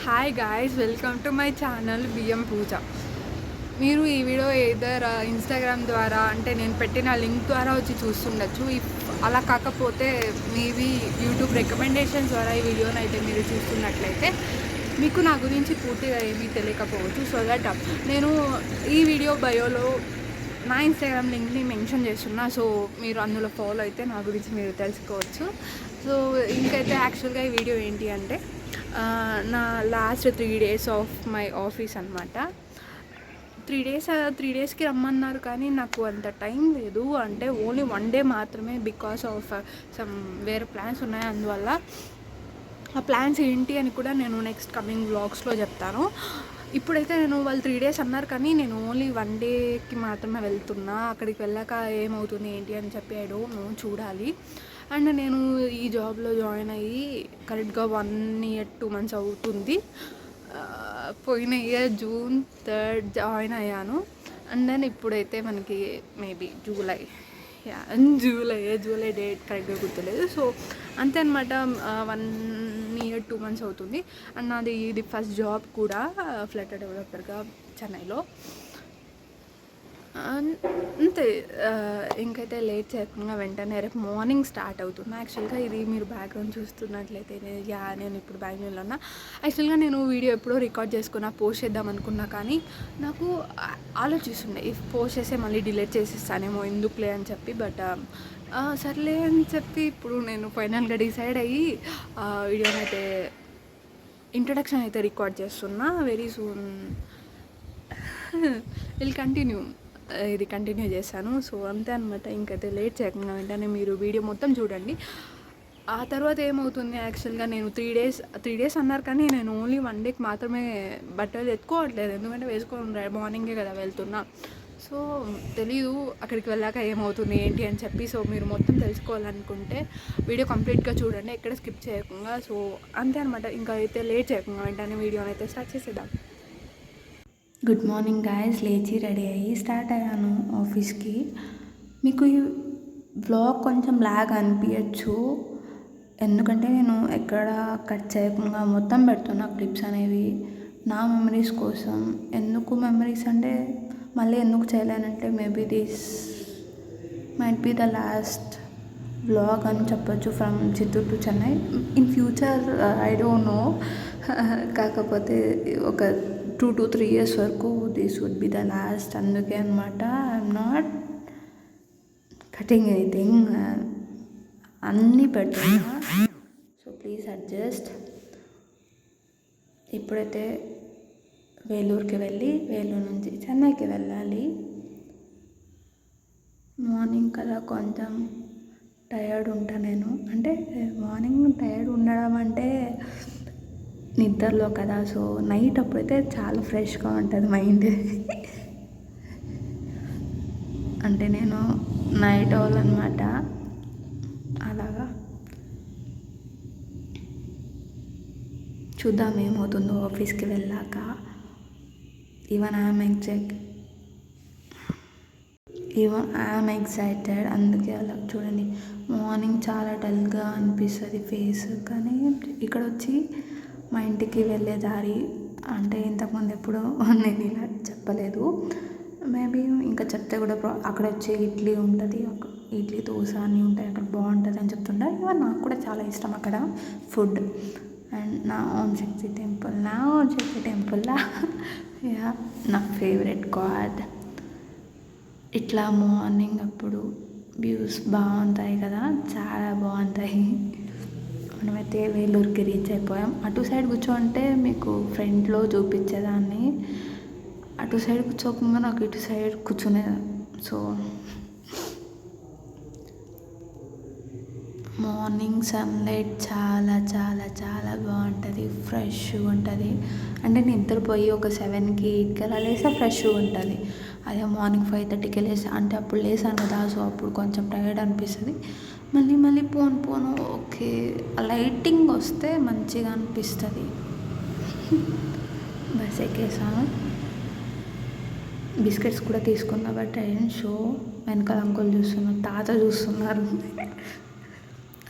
Hi guys, welcome to my channel బియ్యం పూజ. మీరు ఈ వీడియో ఏదర్ ఇన్స్టాగ్రామ్ ద్వారా అంటే నేను పెట్టిన లింక్ ద్వారా వచ్చి చూస్తుండొచ్చు. అలా కాకపోతే మేబీ యూట్యూబ్ రికమెండేషన్స్ ద్వారా ఈ వీడియోని అయితే మీరు చూస్తున్నట్లయితే మీకు నా గురించి పూర్తిగా ఏమీ తెలియకపోవచ్చు. సో దట్ నేను ఈ వీడియో బయోలో నా ఇన్స్టాగ్రామ్ లింక్ని మెన్షన్ చేస్తున్నా. సో మీరు అందులో ఫాలో అయితే నా గురించి మీరు తెలుసుకోవచ్చు. సో ఇంకైతే యాక్చువల్గా ఈ వీడియో ఏంటి అంటే నా last 3 days of my office అనమాట. 3 డేస్కి రమ్మన్నారు, కానీ నాకు అంత టైం లేదు. అంటే ఓన్లీ 1 day మాత్రమే, బికాస్ ఆఫ్ సమ్ వేరే ప్లాన్స్ ఉన్నాయి. అందువల్ల ఆ ప్లాన్స్ ఏంటి అని కూడా నేను నెక్స్ట్ కమింగ్ వ్లాగ్స్లో చెప్తాను. ఇప్పుడైతే వాళ్ళు 3 days అన్నారు, కానీ నేను ఓన్లీ 1 dayకి మాత్రమే వెళ్తున్నా. అక్కడికి వెళ్ళాక ఏమవుతుంది ఏంటి అని చెప్పి ఐ డోంట్ నో, చూడాలి. అండ్ నేను ఈ జాబ్లో జాయిన్ అయ్యి కరెక్ట్గా 1 year 2 months అవుతుంది. పోయిన ఇయర్ June 3rd జాయిన్ అయ్యాను. అండ్ దెన్ ఇప్పుడైతే మనకి మేబీ జూలై డేట్ కరెక్ట్గా గుర్తులేదు. సో అంతే అనమాట. 1 year 2 months అవుతుంది. అండ్ నాది ఇది ఫస్ట్ జాబ్ కూడా, ఫ్లటర్ డెవలపర్గా చెన్నైలో. అంతే. ఇంకైతే లేట్ చేయకుండా వెంటనే రేపు మార్నింగ్ స్టార్ట్ అవుతుంది. యాక్చువల్గా ఇది మీరు బ్యాక్గ్రౌండ్ చూస్తున్నట్లయితే నేను ఇప్పుడు బెంగళూరులో ఉన్నా. యాక్చువల్గా నేను వీడియో ఎప్పుడో రికార్డ్ చేసుకున్నా, పోస్ట్ చేద్దాం అనుకున్నా, కానీ నాకు ఆలోచిస్తుండే పోస్ట్ చేస్తే మళ్ళీ డిలీట్ చేసేస్తానేమో ఎందుకులే అని చెప్పి. బట్ సర్లే అని చెప్పి ఇప్పుడు నేను ఫైనల్గా డిసైడ్ అయ్యి వీడియోని అయితే ఇంట్రడక్షన్ అయితే రికార్డ్ చేస్తున్నా. Very soon will continue. ఇది కంటిన్యూ చేశాను. సో అంతే అనమాట. ఇంకైతే లేట్ చేయకుండా వెంటనే మీరు వీడియో మొత్తం చూడండి. ఆ తర్వాత ఏమవుతుంది, యాక్చువల్గా నేను 3 days అన్నారు, కానీ నేను ఓన్లీ 1 dayకి మాత్రమే బట్టలు ఎత్తుకోవట్లేదు. ఎందుకంటే వేసుకోవాలి, మార్నింగే కదా వెళ్తున్నా. సో తెలీదు అక్కడికి వెళ్ళాక ఏమవుతుంది ఏంటి అని చెప్పి. సో మీరు మొత్తం తెలుసుకోవాలనుకుంటే వీడియో కంప్లీట్గా చూడండి, ఎక్కడ స్కిప్ చేయకుండా. సో అంతే అనమాట. ఇంకా అయితే లేట్ చేయకుండా వెంటనే వీడియోని అయితే స్టార్ట్ చేసేద్దాం. Good morning guys. లేచి రెడీ అయ్యి స్టార్ట్ అయ్యాను ఆఫీస్కి. మీకు ఈ వ్లాగ్ కొంచెం లాగ్ అనిపించచ్చు, ఎందుకంటే నేను ఎక్కడ కట్ చేయకుండా మొత్తం పెడుతున్నా క్లిప్స్ అనేవి నా మెమరీస్ కోసం. ఎందుకు మెమరీస్ అంటే మళ్ళీ ఎందుకు చేయలేనంటే maybe this might be the last vlog అని చెప్పొచ్చు from Chittoor to Chennai. In future I don't know, కాకపోతే ఒక 2 to 3 years వరకు this would be the last. అందుకే అనమాట ఐఎమ్ నాట్ కటింగ్ ఎనీథింగ్, అన్నీ పెడుతున్నా. So please adjust. ఇప్పుడైతే వేలూరుకి వెళ్ళి వేలూరు నుంచి చెన్నైకి వెళ్ళాలి. మార్నింగ్ కదా కొంచెం టయర్డ్ ఉంటా నేను. అంటే మార్నింగ్ టయర్డ్ ఉండడం అంటే నిద్రలో కదా. సో నైట్ అప్పుడైతే చాలా ఫ్రెష్గా ఉంటుంది మైండ్. అంటే నేను నైట్ ఓల్ అనమాట. అలాగా చూద్దాం ఏమవుతుందో ఆఫీస్కి వెళ్ళాక. Even I'm excited. అందుకే అలా చూడండి, మార్నింగ్ చాలా డల్గా అనిపిస్తుంది ఫేస్. కానీ ఇక్కడ వచ్చి మా ఇంటికి వెళ్ళే దారి, అంటే ఇంతకుముందు ఎప్పుడో నేను ఇలా చెప్పలేదు, మేబీ ఇంకా చెప్తే కూడా అక్కడ వచ్చే ఇడ్లీ ఉంటుంది, ఇడ్లీ దోశ అన్నీ ఉంటాయి అక్కడ, బాగుంటుంది అని చెప్తుండే. ఇవన్నీ నాకు కూడా చాలా ఇష్టం అక్కడ ఫుడ్. అండ్ నా ఓం శక్తి టెంపుల్లా యా, నా ఫేవరెట్ గాడ్. ఇట్లా మార్నింగ్ అప్పుడు వ్యూస్ బాగుంటాయి కదా, చాలా బాగుంటాయి. మనమైతే వేలూరుకి రీచ్ అయిపోయాం. అటు సైడ్ కూర్చోంటే మీకు ఫ్రంట్లో చూపించేదాన్ని, అటు సైడ్ కూర్చోకుండా నాకు ఇటు సైడ్ కూర్చునేది. సో మార్నింగ్ సన్లైట్ చాలా చాలా చాలా బాగుంటుంది, ఫ్రెష్గా ఉంటుంది. అంటే నిద్రపోయి ఒక 7కి 8కి అలా లేస్తే ఫ్రెష్గా ఉంటుంది. అదే మార్నింగ్ 5:30కి లేసా అంటే అప్పుడు లేసాను కదా, సో అప్పుడు కొంచెం టైర్డ్ అనిపిస్తుంది. మళ్ళీ పోను ఓకే, లైటింగ్ వస్తే మంచిగా అనిపిస్తుంది. బస్ ఎక్కేసాను. బిస్కెట్స్ కూడా తీసుకున్నా, బట్ ఐ డోంట్ షో. వెనకాల అంకుల్ చూస్తున్నారు, తాత చూస్తున్నారు.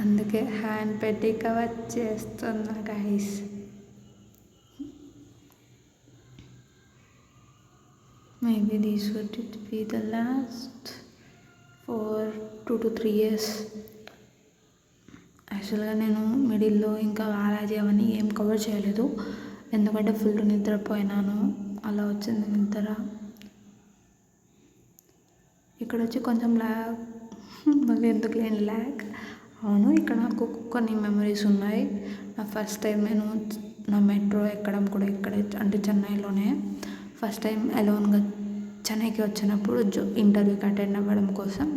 అందుకే హ్యాండ్ పెట్టి కవర్ చేస్తున్నా guys. Maybe these would be the last for 2 to 3 years. యాక్చువల్గా నేను మిడిల్లో ఇంకా వారాజీ అవన్నీ ఏం కవర్ చేయలేదు, ఎందుకంటే ఫుల్ నిద్రపోయినాను, అలా వచ్చింది నిద్ర. ఇక్కడ వచ్చి కొంచెం ల్యాగ్, మళ్ళీ ఎందుకు లేని ల్యాగ్. అవును, ఇక్కడ నాకు కొన్ని మెమరీస్ ఉన్నాయి. నా ఫస్ట్ టైం నేను నా మెట్రో ఎక్కడం కూడా ఇక్కడే, అంటే చెన్నైలోనే ఫస్ట్ టైం అలోన్గా చెన్నైకి వచ్చినప్పుడు ఇంటర్వ్యూకి అటెండ్ అవ్వడం కోసం.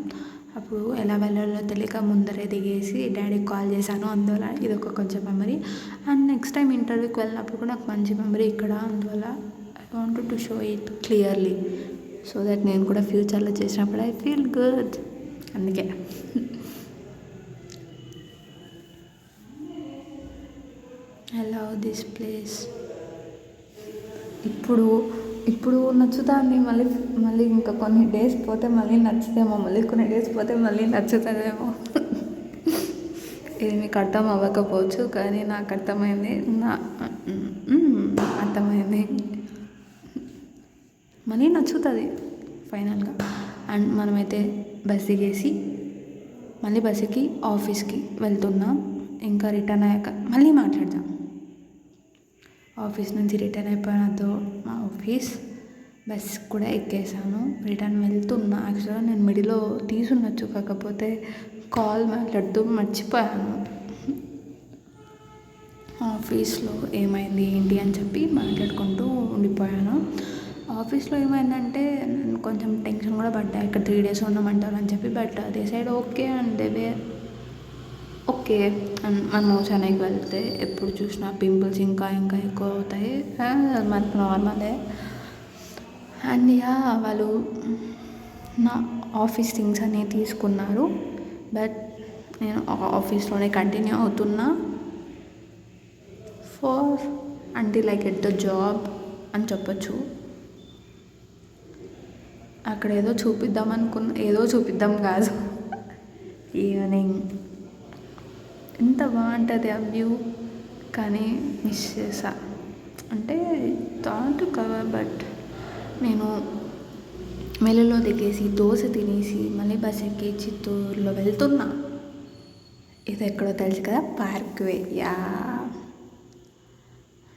అప్పుడు ఎలా వెళ్ళాలో తెలియక ముందరే దిగేసి డాడీకి కాల్ చేశాను, అందువల్ల ఇది ఒక కొంచెం మెమరీ. అండ్ నెక్స్ట్ టైం ఇంటర్వ్యూకి వెళ్ళినప్పుడు కూడా నాకు మంచి మెమరీ ఇక్కడ, అందువల్ల I wanted to show it clearly so that నేను కూడా ఫ్యూచర్లో చేసినప్పుడు ఐ ఫీల్ గుడ్. అందుకే ఐ లవ్ దిస్ ప్లేస్. ఇప్పుడు నచ్చుతుంది, మళ్ళీ ఇంకా కొన్ని డేస్ పోతే మళ్ళీ నచ్చుతేమో, మళ్ళీ కొన్ని డేస్ పోతే మళ్ళీ నచ్చుతుందేమో. ఇది మీకు అర్థం అవ్వకపోవచ్చు, కానీ నాకు అర్థమైంది, అర్థమైంది. మళ్ళీ నచ్చుతుంది ఫైనల్గా. అండ్ మనమైతే బస్ దిగేసి మళ్ళీ బస్సుకి ఆఫీస్కి వెళ్తున్నాం. ఇంకా రిటర్న్ అయ్యాక మళ్ళీ మాట్లాడదాం. ఆఫీస్ నుంచి రిటర్న్ అయిపోయినతో మా ఆఫీస్ బస్ కూడా ఎక్కేసాను, రిటర్న్ వెళ్తున్నా. యాక్చువల్గా నేను మిడిలో తీసుండొచ్చు, కాకపోతే కాల్ మాట్లాడుతూ మర్చిపోయాను. ఆఫీస్లో ఏమైంది ఏంటి అని చెప్పి మాట్లాడుకుంటూ ఉండిపోయాను. ఆఫీస్లో ఏమైందంటే నేను కొంచెం టెన్షన్ కూడా పడ్డా, ఇక్కడ 3 days ఉండమంటారు అని చెప్పి. But they side okay and they way okay. And మనము చెన్నైకి వెళ్తే ఎప్పుడు చూసినా పింపుల్స్ ఇంకా ఎక్కువ అవుతాయి, మనకు నార్మలే. అండ్ వాళ్ళు నా ఆఫీస్ థింగ్స్ అన్నీ తీసుకున్నారు, బట్ నేను ఆఫీస్లోనే కంటిన్యూ అవుతున్నా for until I get the job అని చెప్పచ్చు. అక్కడ ఏదో చూపిద్దాం కాదు, ఈవినింగ్ ఎంత బాగుంటుంది ఆ వ్యూ, కానీ మిస్ చేసా. అంటే థాట్ కవర్, బట్ నేను మెల్లులో దిగేసి దోశ తినేసి మళ్ళీ బస్ ఎక్కి చిత్తూరులో వెళ్తున్నా. ఇది ఎక్కడో తెలుసు కదా, పార్క్వే.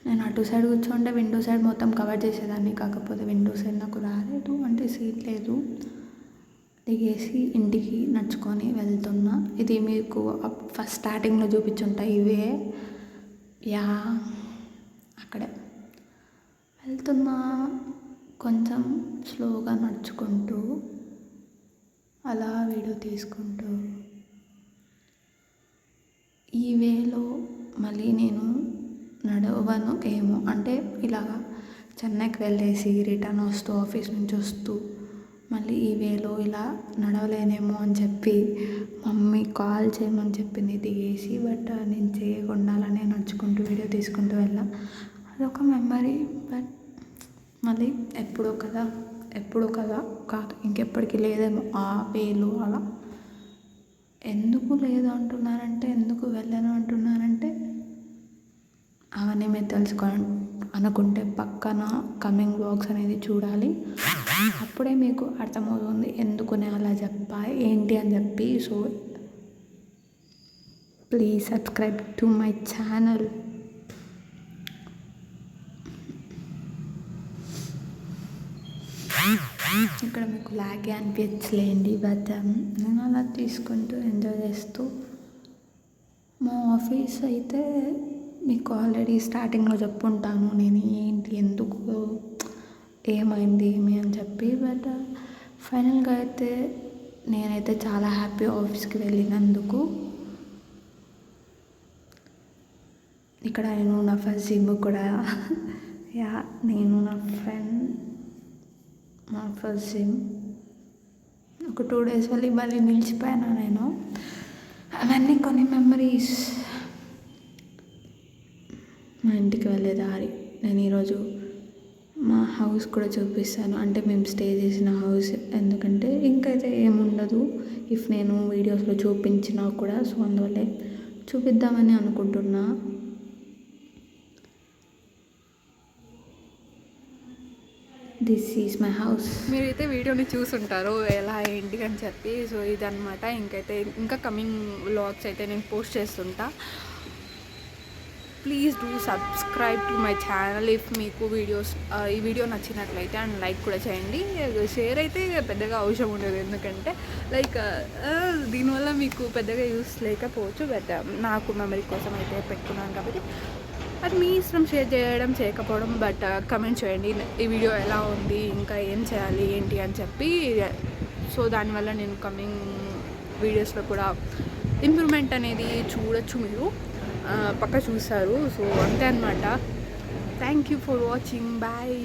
నేను అటు సైడ్ కూర్చోంటే విండో సైడ్ మొత్తం కవర్ చేసేదాన్ని, కాకపోతే విండో సైడ్ నాకు రాలేదు, అంటే సీట్ లేదు. దిగేసి ఇంటికి నడుచుకొని వెళ్తున్నా. ఇది మీకు ఫస్ట్ స్టార్టింగ్లో చూపించుంటాయి ఇవే. అక్కడే వెళ్తున్నా, కొంచెం స్లోగా నడుచుకుంటూ అలా వీడియో తీసుకుంటూ. ఈ వేలో మళ్ళీ నేను నడవను ఏమో, అంటే ఇలాగా చెన్నైకి వెళ్ళేసి రిటర్న్ వస్తూ ఆఫీస్ నుంచి వస్తూ మళ్ళీ ఈ వేలో ఇలా నడవలేనేమో అని చెప్పి మమ్మీ కాల్ చేయమని చెప్పింది దిగేసి. బట్ నేను చేయకుండా అలానే నడుచుకుంటూ వీడియో తీసుకుంటూ వెళ్ళా. అదొక మెమరీ. బట్ మళ్ళీ ఎప్పుడో కదా కాదు, ఇంకెప్పటికీ లేదేమో ఆ వేలో అలా. ఎందుకు లేదు అంటున్నారంటే, ఎందుకు వెళ్ళను అంటున్నారంటే, అవన్నీ మీరు అనుకుంటే పక్కన కమింగ్ బ్లాగ్స్ అనేది చూడాలి, అప్పుడే మీకు అర్థమవుతుంది ఎందుకు నేను అలా చెప్పా ఏంటి అని చెప్పి. So please subscribe to my channel. ఇక్కడ మీకు లాగే అనిపించలేండి, బట్ నేను అలా తీసుకుంటూ ఎంజాయ్ చేస్తూ. మా ఆఫీస్ అయితే మీకు ఆల్రెడీ స్టార్టింగ్లో చెప్పుంటాను నేను ఏంటి ఎందుకు ఏమైంది అని చెప్పి. బట్ ఫైనల్గా అయితే నేనైతే చాలా హ్యాపీ ఆఫీస్కి వెళ్ళినందుకు. ఇక్కడ నేను నా ఫస్ట్ జిమ్ కూడా నేను నా ఫ్రెండ్ మా ఫస్ట్ జిమ్ ఒక 2 days వెళ్ళి మళ్ళీ నిలిచిపోయాను నేను. అవన్నీ కొన్ని మెమరీస్. మా ఇంటికి వెళ్ళే దారి, నేను ఈరోజు మా హౌస్ కూడా చూపిస్తాను, అంటే మేము స్టే చేసిన హౌస్. ఎందుకంటే ఇంకైతే ఏముండదు ఇఫ్ నేను వీడియోస్లో చూపించినా కూడా, సో అందువల్లే చూపిద్దామని అనుకుంటున్నా. This is my house. మీరైతే వీడియోని చూసుంటారు ఎలా ఏంటి అని చెప్పి. సో ఇదనమాట. ఇంకా కమింగ్ వ్లాగ్స్ అయితే నేను పోస్ట్ చేస్తుంటా. Please do subscribe to my channel if మీకు ఈ వీడియో నచ్చినట్లయితే, అండ్ లైక్ కూడా చేయండి. షేర్ అయితే పెద్దగా అవసరం ఉండదు, ఎందుకంటే దీనివల్ల మీకు పెద్దగా యూస్ లేకపోవచ్చు, బట్ నాకు మెమరీ కోసం అయితే పెట్టుకున్నాను కాబట్టి అది మీ ఇష్టం షేర్ చేయడం చేయకపోవడం. బట్ కమెంట్ చేయండి ఈ వీడియో ఎలా ఉంది, ఇంకా ఏం చేయాలి ఏంటి అని చెప్పి. సో దానివల్ల నేను కమింగ్ వీడియోస్లో కూడా ఇంప్రూవ్మెంట్ అనేది చూడొచ్చు, మీరు పక్క చూస్తారు. సో అంతే అనమాట. Thank you for watching. Bye.